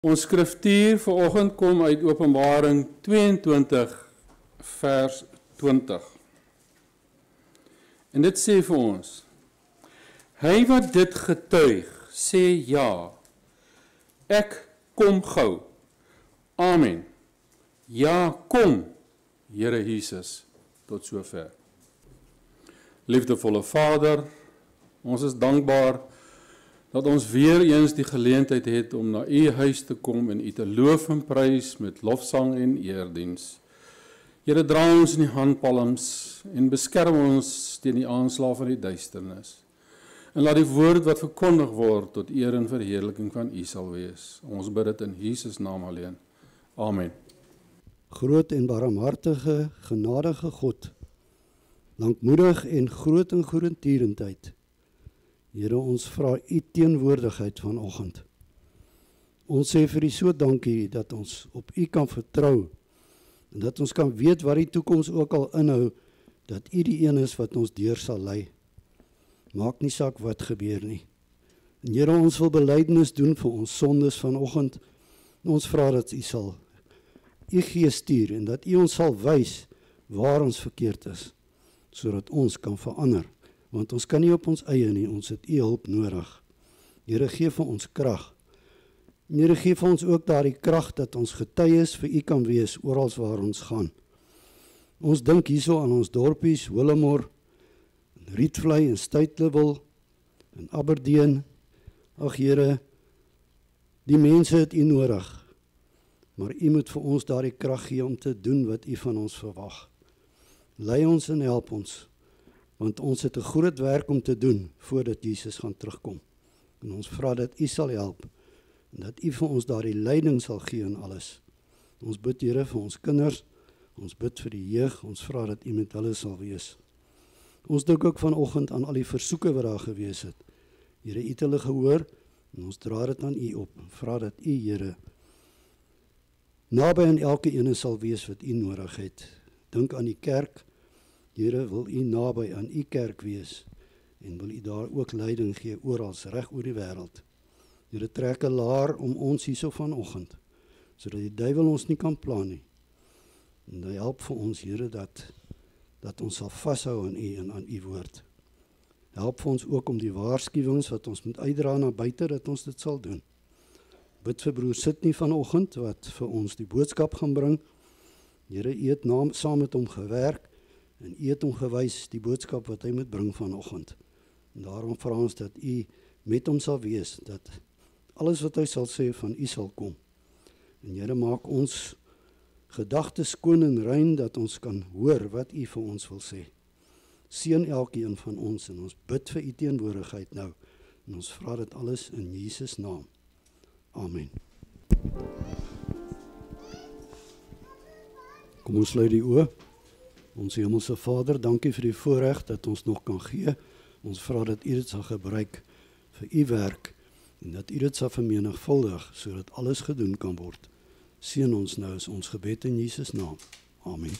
Ons skriftuur vanoggend kom uit Openbaring 22 vers 20. En dit sê vir ons: Hy wat dit getuig, sê ja, ek kom gou. Amen. Ja, kom, Here Jesus, tot sover. Liefdevolle Vader, ons is dankbaar dat ons weer eens die geleentheid het om na u huis te kom en u te loof en prys met lofsang en eerdiens. Here, dra ons in die handpalms en beskerm ons teen die aanslag van die duisternis. En laat die woord wat verkondig word tot eer en verheerliking van u sal wees. Ons bid dit in Jesus naam alleen. Amen. Groot en barmhartige, genadige God, lankmoedig en groot in goedertierenheid. Here, ons vra u teenwoordigheid vanoggend. Ons sê vir u so dankie dat ons op u kan vertrou en dat ons kan weet wat die toekoms ook al inhou, dat u die een is wat ons deur sal lei. Maak nie saak wat gebeur nie. En Here, ons wil belydenis doen vir ons sondes vanoggend. Ons vra dat u sal u Gees stuur en dat u ons sal wys waar ons verkeerd is, sodat ons kan verander. Want ons kan nie op ons eie nie, ons het u hulp nodig. Here, gee vir ons krag. Here, gee vir ons ook daardie krag dat ons getuies vir u kan wees oral waar ons gaan. Ons dink hierso aan ons dorpies, Willemor, Rietvlei en Stytlewil en Aberdeen. Ag Here, die mense het u nodig. Maar u moet vir ons daardie krag gee om te doen wat u van ons verwag. Lei ons en help ons. Want ons het 'n groot werk om te doen voordat Jesus gaan terugkom. En ons vra dat u sal help en dat u vir ons daardie leiding sal gee in alles. Ons bid, Here, vir ons kinders, ons bid vir die jeug, ons vra dat u met hulle sal wees. Ons dink ook vanoggend aan al die versoeke wat daar gewees het. Here, u het hulle gehoor en ons dra dit aan u op en vra dat u, Here, naby aan elke ene sal wees wat u nodig het. Dink aan die kerk. Here, wil u naby aan u kerk wees en wil u daar ook leiding gee oral reg oor die wêreld. Here, trek 'n laar om ons hierso vanoggend, sodat die duiwel ons nie kan pla nie. En hy help vir ons, Here, dat ons sal vashou aan u en aan u woord. Help vir ons ook om die waarskuwings wat ons moet uitdra na buite, dat ons dit sal doen. Bid vir broer Sydney vanoggend wat vir ons die boodskap gaan bring. Here, u het saam met hom gewerk. En u het hom gewys die boodskap wat hy moet bring vanoggend. En daarom vra ons dat u met hom sal wees, dat alles wat hy sal sê van u sal kom. En Here, maak ons gedagtes skoon en rein, dat ons kan hoor wat u vir ons wil sê. Seën elkeen van ons en ons bid vir u teenwoordigheid nou. En ons vra dit alles in Jesus naam. Amen. Kom ons sluit die oë. Ons Hemelse Vader, dankie vir die voorreg dat ons nog kan gee. Ons vra dat u dit sal gebruik vir u werk en dat u dit sal vermenigvuldig sodat alles gedoen kan word. Seën ons nou, is ons gebed in Jesus naam. Amen.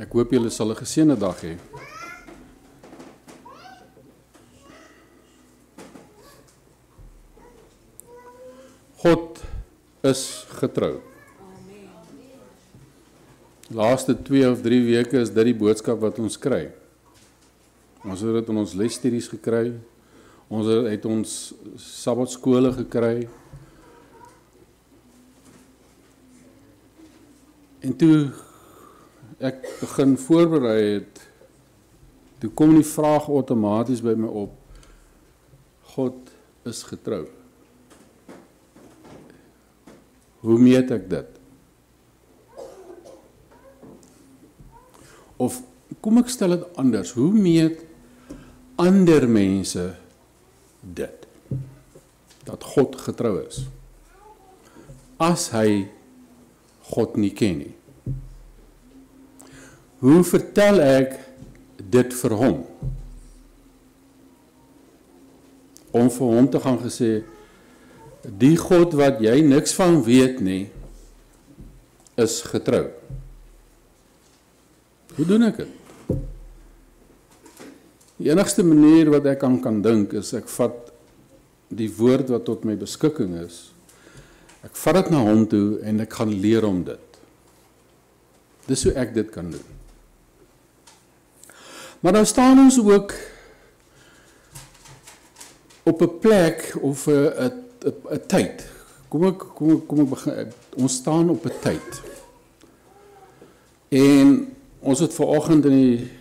Ek hoop julle sal 'n geseënde dag hê. God is getrou. Die laaste 2 of 3 weke is dit die boodskap wat ons kry. Ons het dit in ons lesstudies gekry. Ons het uit ons sabbatskole gekry. En toe ek begin voorberei het, toe kom die vraag outomaties by my op: God is getrou. Hoe meet ek dit? Of kom ek stel dit anders, hoe meet ander mense dit? Dat God getrou is. As hy God nie ken nie. Hoe vertel ek dit vir hom? Om vir hom te gaan gesê, die God wat jy niks van weet nie, is getrou. Hoe doen ek dit? Die enigste manier wat ek aan kan dink is ek vat die woord wat tot my beskikking is, ek vat dit na hom toe en ek gaan leer om dit. Dis hoe ek dit kan doen. Maar nou staan ons ook op 'n plek of 'n tyd. Kom ek begin. Ons staan op 'n tyd. En ons het vanoggend in die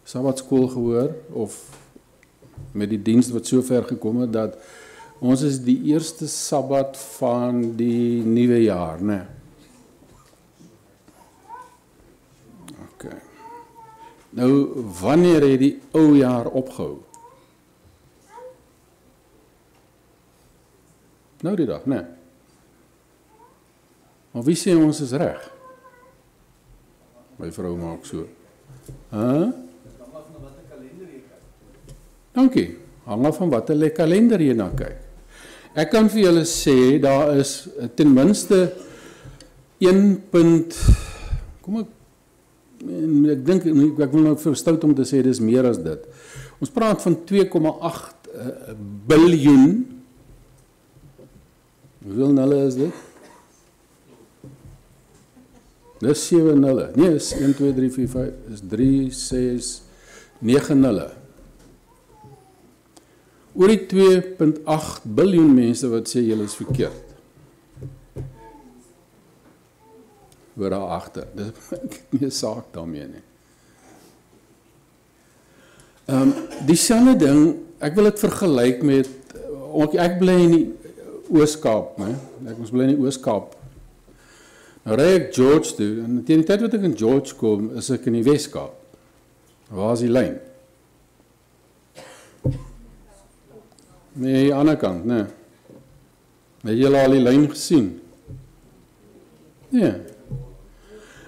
Sabbatskool gehoor of met die diens wat so ver gekom het dat ons is die eerste Sabbat van die nuwe jaar, né? Okay. Nou, wanneer het die ou jaar opgehou? Nou die dag, né? Maar wie sê ons is reg? My vrou maak so. Dankie. Hang af van watter kalender jy na kyk. Ek kan vir julle sê, daar is ten minste 1 punt, ek dink, ek wil nou verstout om te sê, dit is meer as dit. Ons praat van 2,8 biljoen. Hoeveel nulle is dit? Dis 7 nulle. Nee, is 1, 2, 3, 4, 5, is 3, 6, 9 nulle. Oor die 2,8 biljoen mense wat sê julle is verkeerd. Hoor daar agter. Dis nie 'n saak daarmee nie. Dieselfde ding, ek wil dit vergelyk met, ek bly in die Oos-Kaap, né? Ons bly in die Oos-Kaap. Nou ry ek George toe, en teen die tyd wat ek in George kom, is ek in die Wes-Kaap. Waar is die lyn? Nee, aan die ander kant, né? Het julle al die lyn gesien? Nee.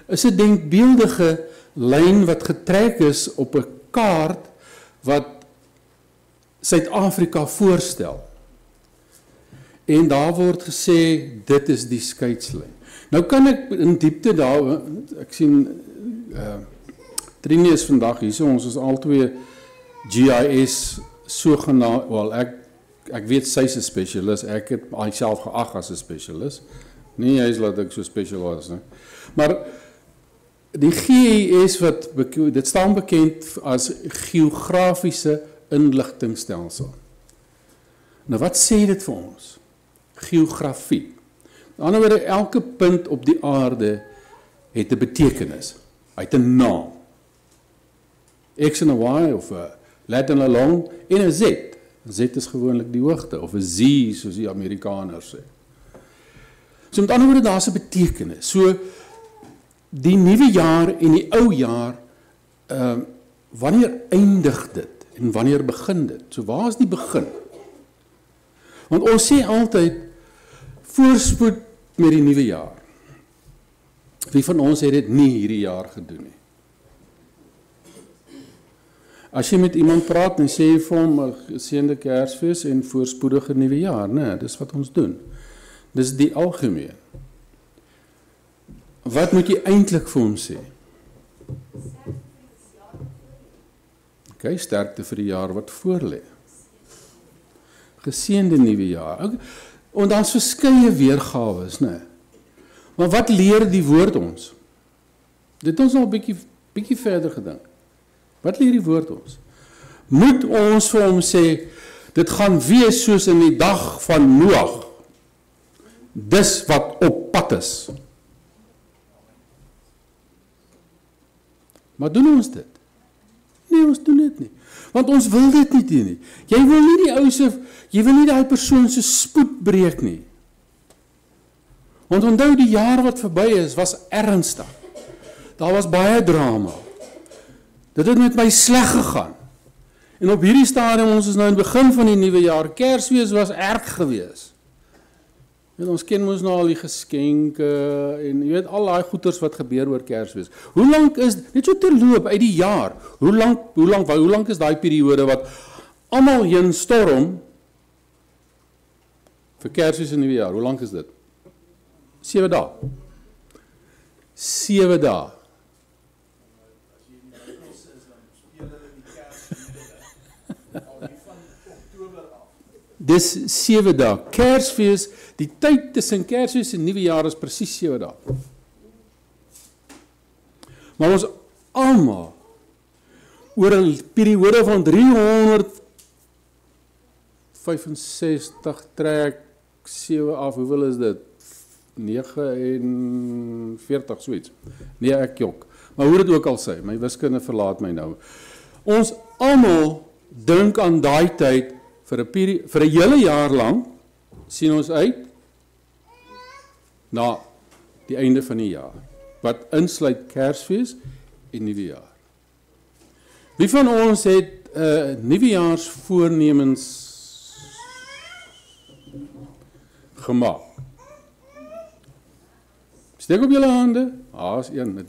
Is 'n denkbeeldige lyn wat getrek is op 'n kaart wat Suid-Afrika voorstel. En daar word gesê, dit is die skeidslyn. Nou kan ek in diepte daar, ek sien, Trini is vandag hier, so ons is albei GIS sogenaamd, wel ek weet sy's 'n spesialis, ek het myself geag as 'n spesialis. Nie hy is laat ek so spesiaal was, ne. Maar die GIS dit staan bekend as geografiese inligtingstelsel. Nou wat sê dit vir ons? Geografie. Aan die ander wyse, elke punt op die aarde het 'n betekenis. Hy het 'n naam. X en 'n Y of 'n lat en 'n long en 'n Z. Z is gewoonlik die hoogte of 'n Z soos die Amerikaners sê. So met ander woorde, daar's 'n betekenis. So die nuwe jaar en die ou jaar, wanneer eindig dit en wanneer begin dit? So waar is die begin? Want ons sê altyd voorspoed met die nuwe jaar. Wie van ons het dit nie hierdie jaar gedoen nie? As jy met iemand praat en sê vir hom 'n geseënde Kersfees en voorspoedige nuwe jaar, né? Dis wat ons doen. Dis die algemeen. Wat moet jy eintlik vir hom sê? Okay, sterkte vir die jaar wat voorlê. Geseënde nuwe jaar. En daar's verskeie weergawes, né? Maar wat leer die woord ons? Dit ons al 'n bietjie verder gedink. Wat leer die woord ons? Moet ons vir hom sê, dit gaan wees soos in die dag van Noag. Dis wat op pad is. Maar doen ons dit? Nee, ons doen dit nie. Want ons wil dit nie doen nie. Jy wil nie die persoon se spoed breek nie. Want onthou, die jaar wat verby is, was ernstig. Daar was baie drama. Dit het met my sleg gegaan. En op hierdie stadium, ons is nou in die begin van die nuwe jaar, Kersfees was erg gewees. En ons ken mos nou al die geskenke en jy weet al daai goeters wat gebeur oor Kersfees. Hoe lank is net so terloop uit die jaar? Hoe lank is daai periode wat almal heen storm vir Kersfees en nuwe jaar? Hoe lank is dit? 7 dae. 7 dae. dis 7 dae. Kersfees, die tyd tussen Kersfees en Nuwejaar is presies 7 dae. Maar ons almal oor 'n periode van 365 trek 7 af, hoeveel is dit? 49 soets. Nee, ek jok. Maar hoe dit ook al sê, my wiskunde verlaat my nou. Ons almal dink aan daai tyd vir 'n hele jaar lank sien ons uit na die einde van die jaar, wat insluit Kersfees en Nuwejaar. Wie van ons het Nuwejaarsvoornemens gemaak? Steek op julle hande. Is een.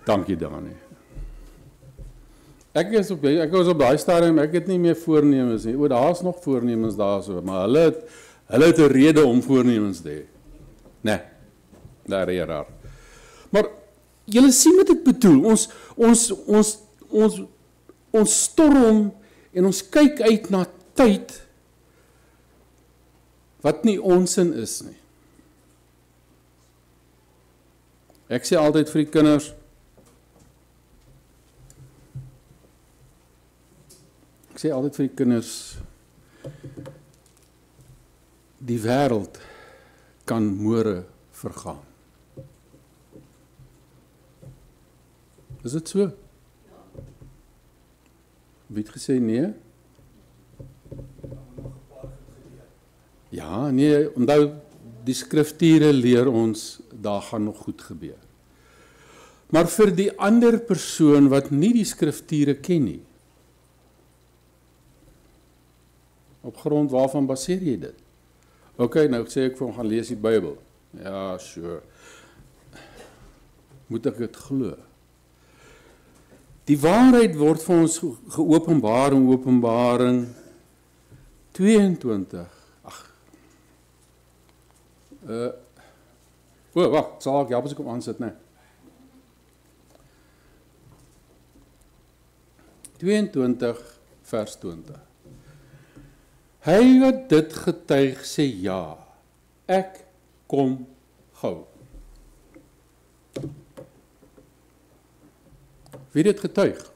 Dankie Dani. Ek was op daai stadium, ek het nie meer voornemens nie. Daar's nog voornemens daarso, maar hulle het 'n rede om voornemens te hê. Nee. Daar is raar. Maar julle sien wat ek bedoel. Ons storm en ons kyk uit na tyd wat nie onsin is nie. Ek sê altyd vir die kinders, die wêreld kan môre vergaan. Is dit so? Wie het gesê nee? Ja, nee, onthou die skrifture leer ons, daar gaan nog goed gebeur. Maar vir die ander persoon wat nie die skrifture ken nie, op grond waarvan baseer jy dit? Ok, nou sê ek vir hom, gaan lees die Bybel. Ja, sure. Moet ek dit glo? Die waarheid word vir ons geopenbaar in Openbaring 22. Wacht, sal ek help as ek op aansit, nee. 22 vers 20. Hy wat dit getuig sê ja, ek kom gou. Wie het dit getuig?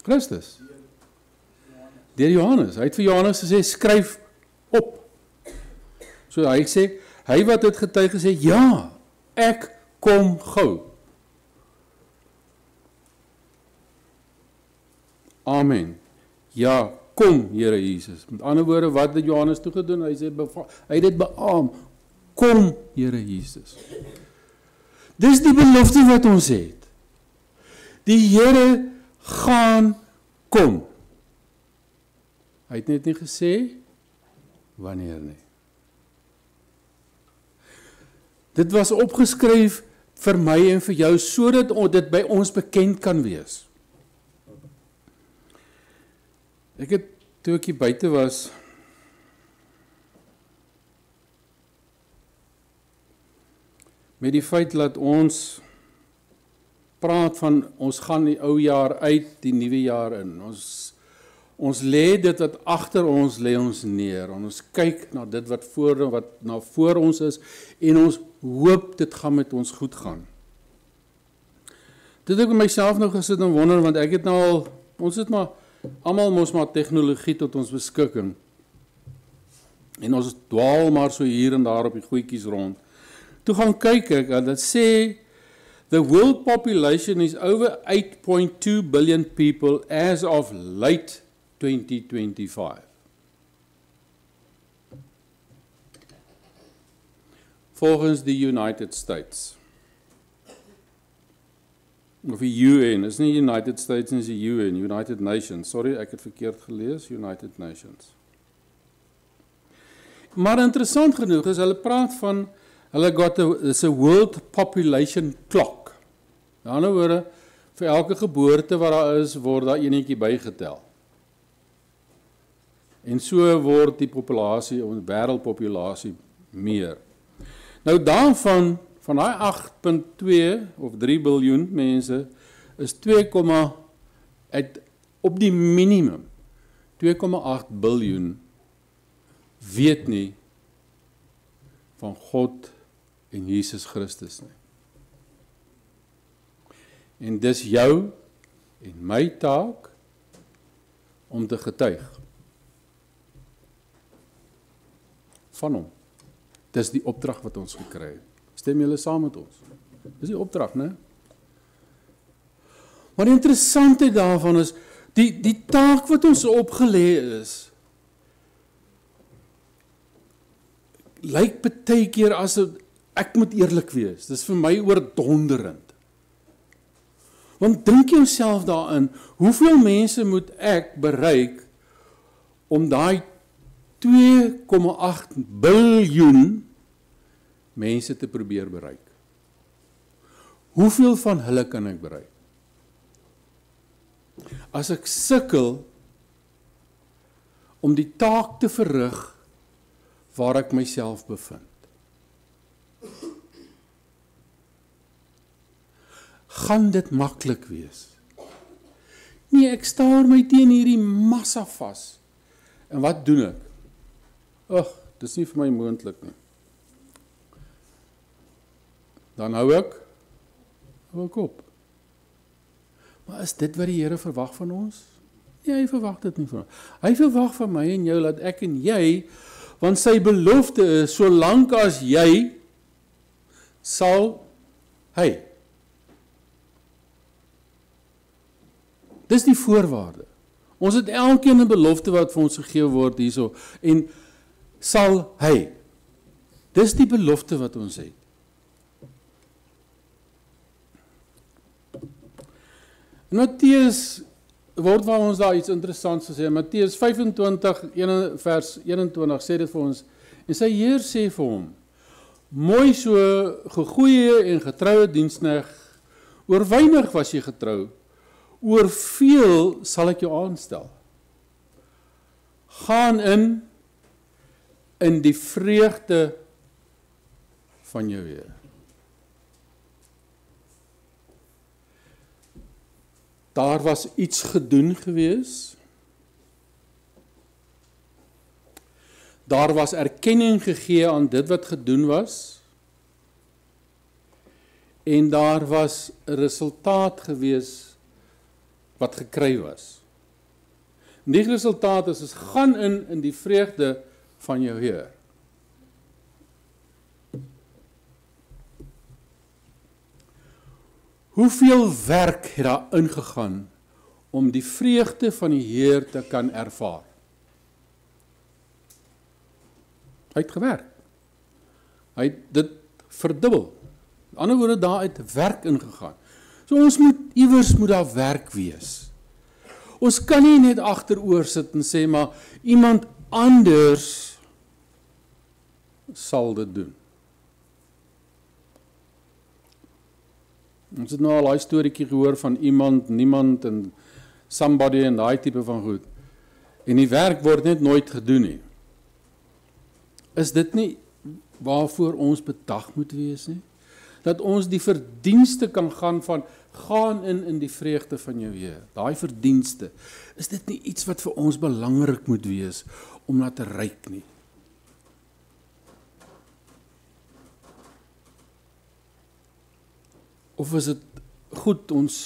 Christus. Deur Johannes. Hy het vir Johannes gesê, skryf op. So hy sê, hy wat dit getuig gesê, ja, ek kom gou. Amen. Ja, kom, Here Jesus. Met ander woorde, wat het Johannes toegedoen? Hy sê, hy het dit beaam. Kom, Here Jesus. Dis die belofte wat ons het. Die Here gaan kom. Hy het net nie gesê, wanneer nie. Dit was opgeskryf vir my en vir jou, sodat dit by ons bekend kan wees. Ek het, toe ek hier buite was, met die feit dat ons praat van, ons gaan die ou jaar uit, die nuwe jaar in. Ons lê dit wat agter ons, lê ons neer. En ons kyk na dit wat voor ons is, en ons hoop dit gaan met ons goed gaan. Dit het ek myself nou gesit en wonder, want ek het nou al, ons het maar, almal mos maar tegnologie tot ons beskikking. En ons dwaal maar so hier en daar op die goedjies rond. Toe gaan kyk ek, en dit sê, the world population is over 8.2 billion people as of late 2025. Volgens die United States. Of die UN, is nie United States, is die UN, United Nations. Sorry, ek het verkeerd gelees, United Nations. Maar interessant genoeg is, hulle praat van, it's a world population clock. In ander woorde, vir elke geboorte wat daar is, word daar eenetjie bygetel. En so word die populasie, wêreldpopulasie meer. Nou daarvan Van daai 8.2 of 3 biljoen mense is 2, op die minimum 2,8 biljoen weet nie van God en Jesus Christus nie. En dis jou en my taak om te getuig van hom. Dis die opdrag wat ons gekry het. Stem julle saam met ons? Dis die opdrag, né? Maar die interessantheid daarvan is, die taak wat ons opgelê is, lyk baie keer as ek moet eerlik wees. Dis vir my oordonderend. Want dink jouself daarin, hoeveel mense moet ek bereik om daai 2,8 biljoen mense te probeer bereik? Hoeveel van hulle kan ek bereik? As ek sukkel om die taak te verrig waar ek myself bevind. Gaan dit maklik wees? Nee, ek staar my teen hierdie massa vas. En wat doen ek? Dis nie vir my moontlik nie. Dan hou ek op. Maar is dit wat die Here verwag van ons? Nee, hy verwag dit nie van ons. Hy verwag van my en jou, dat ek en jy, want sy belofte is, solank as jy, sal hy. Dis die voorwaarde. Ons het elkeen 'n belofte wat vir ons gegee word hierso, en sal hy. Dis die belofte wat ons het. In Matteus word waar ons daar iets interessants gesê. Matteus 25 vers 21 sê dit vir ons. En sy Heer sê vir hom: mooi so, gegoeie en getroue diensknegt, oor weinig was jy getrou, oor veel sal ek jou aanstel. Gaan in die vreugde van jou Heer. Daar was iets gedoen gewees. Daar was erkenning gegee aan dit wat gedoen was. En daar was 'n resultaat gewees wat gekry was. En die resultaat is gaan in die vreugde van jou Heer. Hoeveel werk het daar ingegaan om die vreugde van die Heer te kan ervaar? Hy het gewerk. Hy het dit verdubbel. Met ander woorde, daar het werk ingegaan. So ons moet daar werk wees. Ons kan nie net agteroor sit en sê, maar iemand anders sal dit doen. Ons het nou al daai storieetjie gehoor van iemand, niemand en somebody en daai tipe van goed. En die werk word net nooit gedoen nie. Is dit nie waarvoor ons bedag moet wees nie? Dat ons die verdienste kan gaan in die vreugde van jou Heer. Daai verdienste. Is dit nie iets wat vir ons belangrik moet wees om na te reik nie? Of is dit goed, ons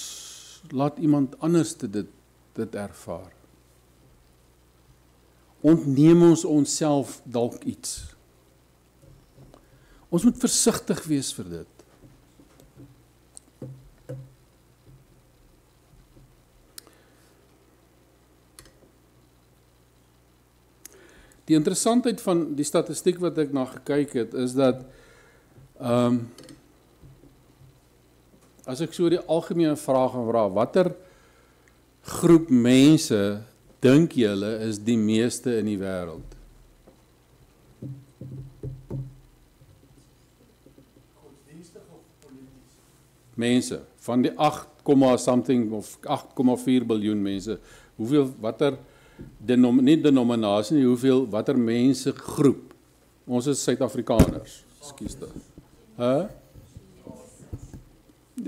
laat iemand anders dit ervaar? Ontneem ons onsself dalk iets? Ons moet versigtig wees vir dit. Die interessantheid van die statistiek wat ek na gekyk het, is dat as ek so die algemene vraag gaan vra, watter groep mense dink julle is die meeste in die wêreld? Mense, van die 8,4 biljoen mense, watter denominasie nie, watter mense groep? Ons is Suid-Afrikaners, ekskuus dit.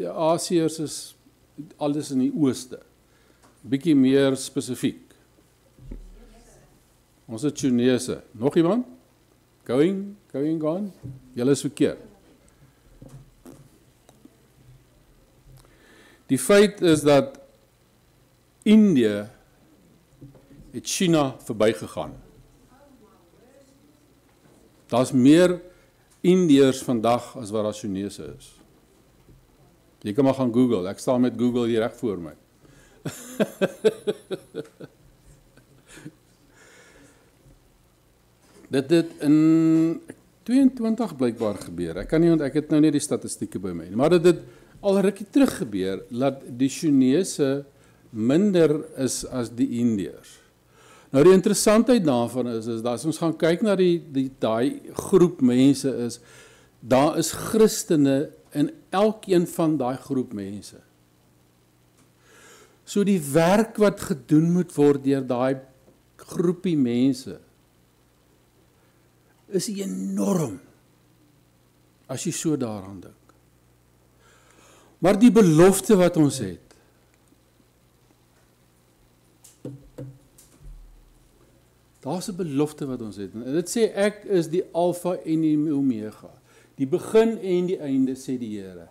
die Asiërs is alles in die ooste. Bietjie meer spesifiek. Ons het Chinese. Nog iemand? Going, gone? Julle is verkeerd. Die feit is dat Indië het China verbygegaan. Daar's meer Indiërs vandag as wat daar Chinese is. Jy kan maar gaan Google, ek staan met Google hier reg voor my. Dit het in 22 blykbaar gebeur. Ek kan nie ek het nou net die statistieke by my nie, maar dit het al rukkie terug gebeur dat die Chinese minder is as die Indiërs. Nou die interessantheid daarvan is dat as ons gaan kyk na daai groep mense is, daar is Christene in elkeen van daai groep mense. So die werk wat gedoen moet word deur daai groepie mense is enorm as jy so daaraan dink. Maar die belofte wat ons het, daar's 'n belofte wat ons het. En dit sê ek is die Alfa en die Omega, die begin en die einde, sê die Here.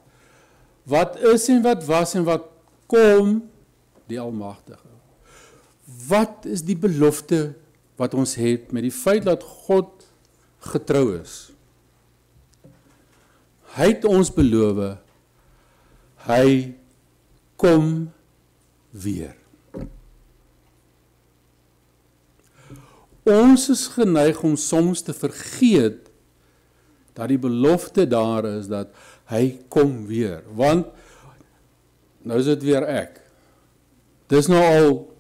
Wat is en wat was en wat kom, die Almagtige. Wat is die belofte wat ons het met die feit dat God getrou is? Hy het ons beloof, hy kom weer. Ons is geneig om soms te vergeet dat die belofte daar is dat hy kom weer. Want nou is dit weer ek. Dis nou al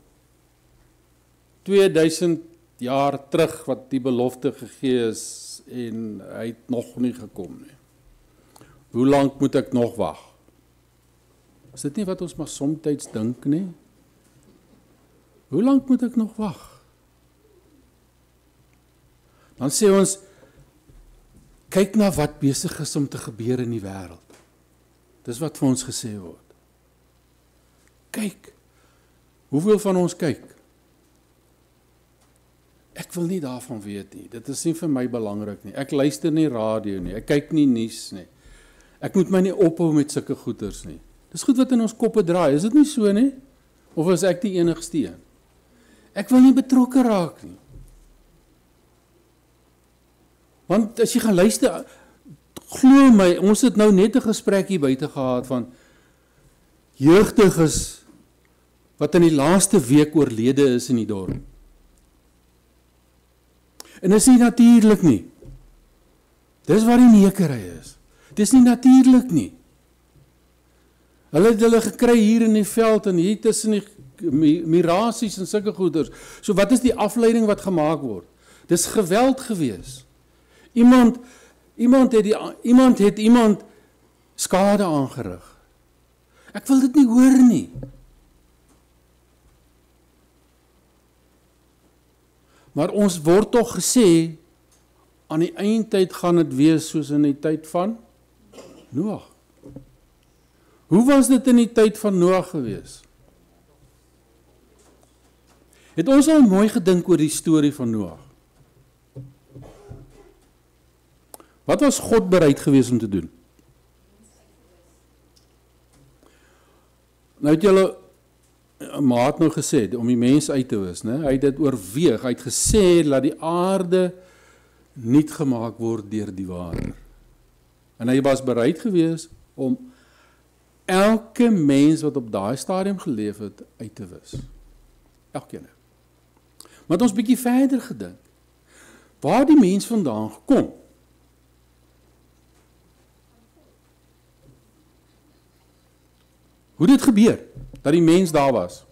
2000 jaar terug wat die belofte gegee is en hy het nog nie gekom nie. Hoe lank moet ek nog wag? Is dit nie wat ons maar somtyds dink nie? Hoe lank moet ek nog wag? Dan sê ons, kyk na wat besig is om te gebeur in die wêreld. Dis wat vir ons gesê word. Kyk. Hoeveel van ons kyk? Ek wil nie daarvan weet nie. Dit is nie vir my belangrik nie. Ek luister nie radio nie. Ek kyk nie nuus nie. Ek moet my nie ophou met sulke goeters nie. Dis goed wat in ons koppe draai. Is dit nie so nie? Of is ek die enigste een? Ek wil nie betrokke raak nie. Want as jy gaan luister, glo my, ons het nou net 'n gesprek hier buite gehad van jeugdiges wat in die laaste week oorlede is in die dorp. En dit is nie natuurlik nie. Dis waar die nekery is. Dis nie natuurlik nie. Hulle het hulle gekry hier in die veld en hier tussen die mirasies en sulke goeders. So wat is die afleiding wat gemaak word? Dis geweld gewees. Iemand het iemand skade aangerig. Ek wil dit nie hoor nie. Maar ons word tog gesê, aan die eindtyd gaan dit wees soos in die tyd van Noag. Hoe was dit in die tyd van Noag gewees? Het ons al mooi gedink oor die storie van Noag? Wat was God bereid gewees om te doen? Nou het julle, 'n maat nou gesê, om die mens uit te wis, né? Hy het dit oorweeg, hy het gesê, laat die aarde niet gemaak word deur die water. En hy was bereid gewees om elke mens wat op daai stadium geleef het, uit te wis. Elkeen. Maar het ons bietjie verder gedink. Waar die mens vandaan gekom? Hoe dit gebeur, dat die mens daar was?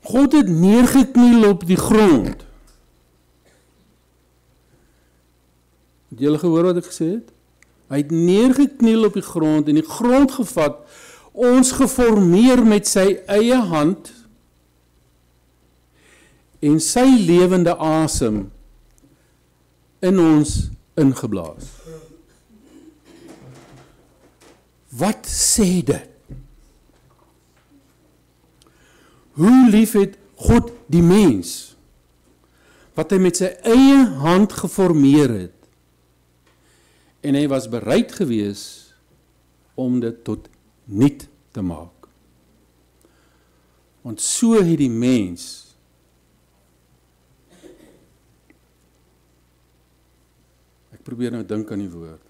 God het neergekniel op die grond. Het julle gehoor wat ek gesê het? Hy het neergekniel op die grond en die grond gevat, ons geformeer met sy eie hand en sy lewende asem in ons ingeblaas. Wat sê dit? Hoe lief het God die mens, wat hy met sy eie hand geformeer het, en hy was bereid gewees om dit tot niet te maak. Want so het die mens ek probeer nou dink aan die woord.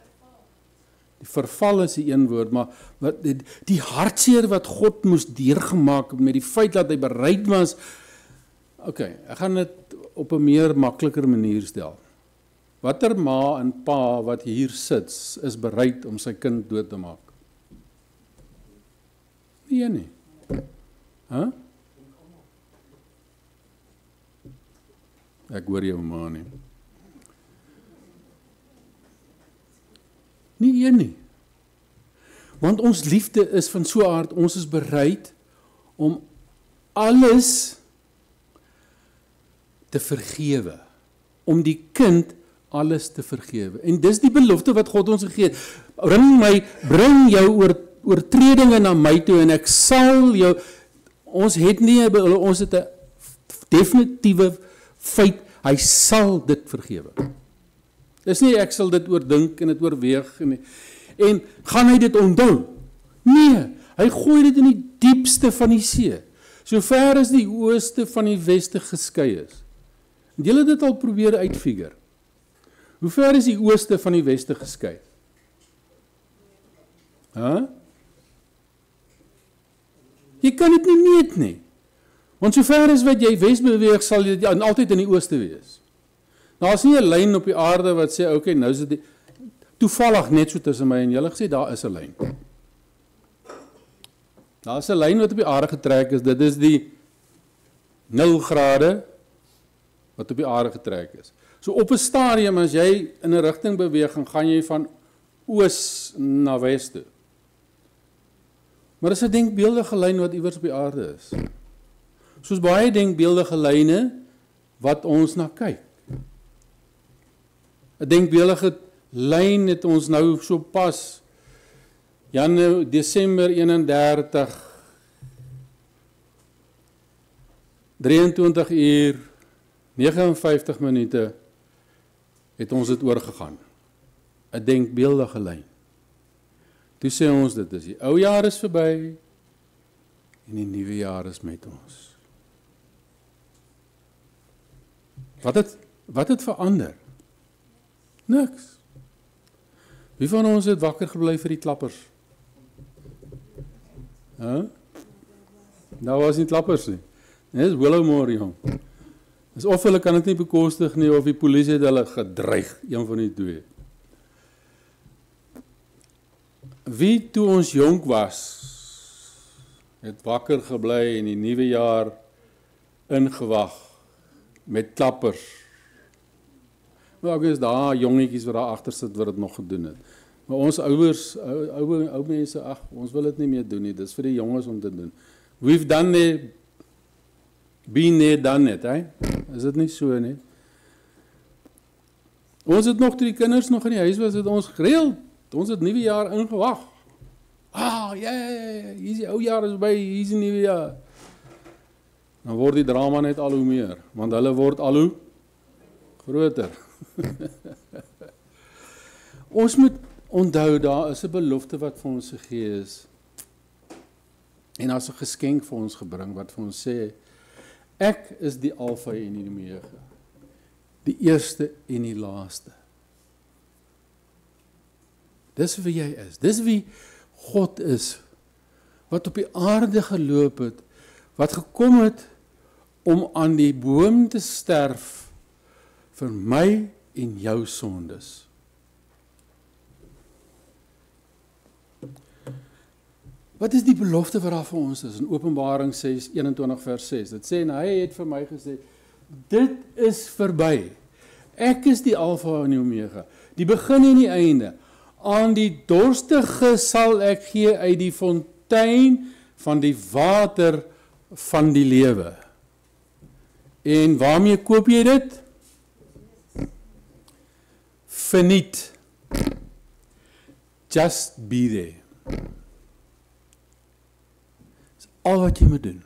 Die verval is die een woord, maar wat die hartseer wat God moes deurgemaak met die feit dat hy bereid was. Okay, ek gaan dit op 'n meer makliker manier stel. Watter ma en pa wat hier sit, is bereid om sy kind dood te maak? Nee nie. Huh? Ek hoor jou ma nie. Nie een nie. Want ons liefde is van so 'n aard, ons is bereid om alles te vergewe, om die kind alles te vergewe. En dis die belofte wat God ons gegee het. Bring jou oortredinge na my toe en ek sal jou, ons het 'n definitiewe feit, hy sal dit vergewe. Dis nie ek sal dit oordink en dit oorweeg en gaan hy dit onthou? Nee, hy gooi dit in die diepste van die see. So ver as die ooste van die weste geskei is. En julle het dit al probeer uitfigure. Hoe ver is die ooste van die weste geskei? Jy kan dit nie meet nie. Want so ver as wat jy wes beweeg, sal jy altyd in die ooste wees. Nou is nie 'n lyn op die aarde wat sê, okay, nou is dit toevallig net so tussen my en julle gesê, daar is 'n lyn. Daar is 'n lyn wat op die aarde getrek is, dit is die 0 grade wat op die aarde getrek is. So op 'n stadium, as jy in 'n rigting beweeg, gaan jy van oos na wes toe. Maar dis 'n denkbeeldige lyn wat iewers op die aarde is. Soos baie denkbeeldige lyne wat ons na kyk. 'n Denkbeeldige lyn het ons nou so pas Desember 31 23 uur 59 minute het ons dit oorgegaan. 'n Denkbeeldige lyn. Toe sê ons dit is die ou jaar is verby en die nuwe jaar is met ons. Wat het verander? Niks. Wie van ons het wakker gebly vir die klappers? Nou was nie klappers nie. Dis Willowmore, jong. Dis of hulle kan dit nie bekostig nie, of die polisie het hulle gedreig, een van die twee. Wie toe ons jonk was, het wakker gebly en die nuwe jaar ingewag met klappers. Maar ook is daar jongetjies wat daar agter sit wat dit nog gedoen het. Maar ons ouers, ou mense, ag, ons wil dit nie meer doen nie. Dis vir die jonges om te doen. We've done it, been there, done it, hè? Is dit nie so nie? Ons het nog toe die kinders nog in die huis was, het ons gereeld. Ons het nuwe jaar ingewag. Hier is die ou jaar is by, hier is die nuwe jaar. Dan word die drama net al hoe meer, want hulle word al hoe groter. Ons moet onthou, daar is 'n belofte wat vir ons gegee is. En as 'n geskenk vir ons gebring wat vir ons sê, ek is die Alfa en die Omega, die eerste en die laaste. Dis wie jy is, dis wie God is, wat op die aarde geloop het, wat gekom het om aan die boom te sterf vir my en jou sondes. Wat is die belofte wat daar vir ons is? In Openbaring 6:21 vers 6. Dit sê, en hy het vir my gesê, dit is verby. Ek is die Alfa en die Omega, die begin en die einde. Aan die dorstige sal ek gee uit die fontein van die water van die lewe. En waarmee koop jy dit? Verniet. Just be there. al wat jy moet doen.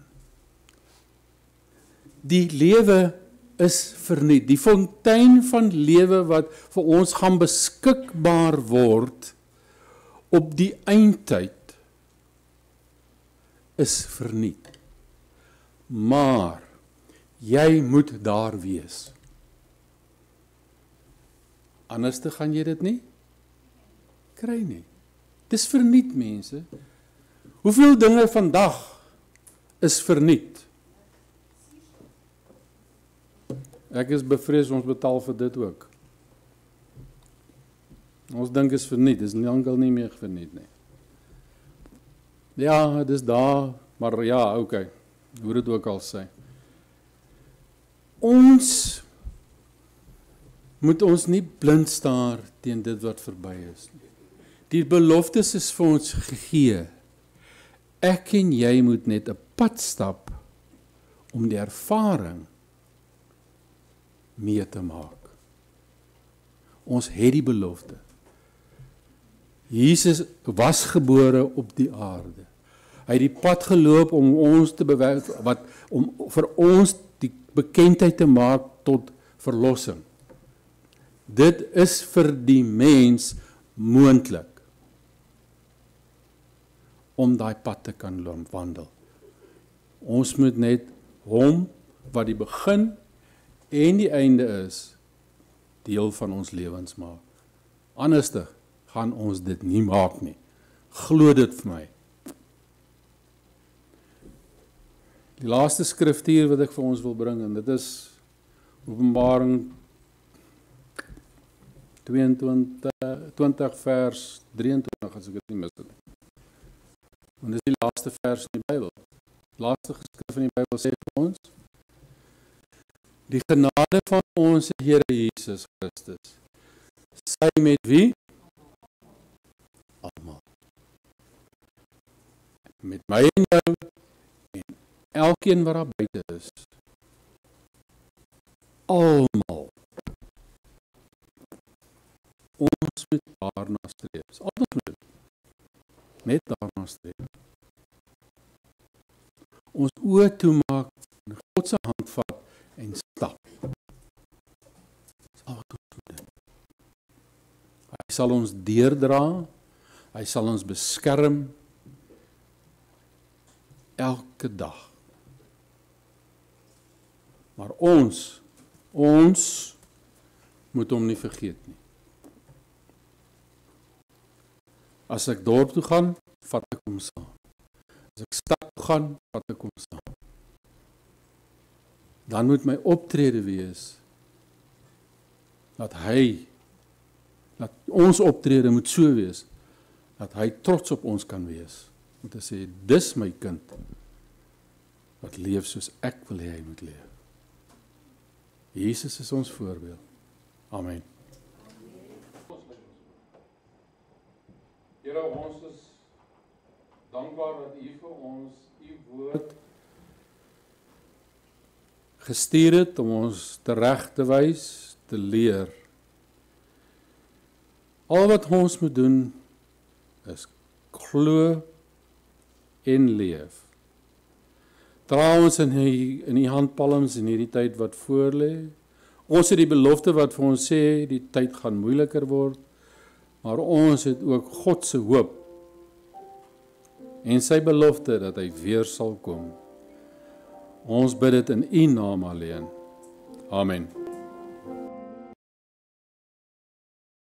Die lewe is verniet. Die fontein van lewe wat vir ons gaan beskikbaar word op die eindtyd is verniet. Maar jy moet daar wees. Anders te gaan jy dit nie kry nie. Dis verniet, mense. Hoeveel dinge vandag is verniet? Ek is bevrees ons betaal vir dit ook. Ons dink is verniet, dis nie meer verniet nie. Ja, dis daar, maar ja, okay. Hoe dit ook al sê. Ons moet ons nie blind staar teen dit wat verby is nie. Die beloftes is vir ons gegee. Ek en jy moet net 'n pad stap om die ervaring mee te maak. Ons het die belofte. Jesus was gebore op die aarde. Hy het die pad geloop om ons te bewys om vir ons die bekendheid te maak tot verlossing. Dit is vir die mens moontlik om daai pad te kan wandel. Ons moet net hom wat die begin en die einde is, deel van ons lewens maak. Anderste gaan ons dit nie maak nie. Glo dit vir my. Die laaste skriftuur wat ek vir ons wil bring, en dit is Openbaring 20 vers 23, as ek dit nie mis het. Want dit is die laaste vers in die Bybel. Die laaste geskrif in die Bybel sê vir ons, die genade van ons Here Jesus Christus, sy met wie? Almal. Met my en jou, en elkeen wat daar buite is. Almal. Ons moet daarna streef. Dis al wat ons moet. Net daarna streef. Ons oë toemaak, en God se hand vat en stap. Dis al wat ons moet doen. Hy sal ons deurdra, hy sal ons beskerm elke dag. Maar ons moet hom nie vergeet nie. As ek dorp toe gaan, vat ek hom saam. As ek stad toe gaan, vat ek hom saam. Dan moet my optrede wees, dat ons optrede moet so wees, dat hy trots op ons kan wees. Om te sê, dis my kind, wat leef soos ek wil hê hy moet leef. Jesus is ons voorbeeld. Amen. Here, ons is dankbaar dat U vir ons U woord gestuur het om ons tereg te wys, te leer. Al wat ons moet doen is glo en leef. Dra ons in die handpalms in hierdie tyd wat voor lê. Ons het die belofte wat vir ons sê die tyd gaan moeiliker word, maar ons het ook God se hoop en sy belofte dat hy weer sal kom. Ons bid dit in U naam alleen. Amen.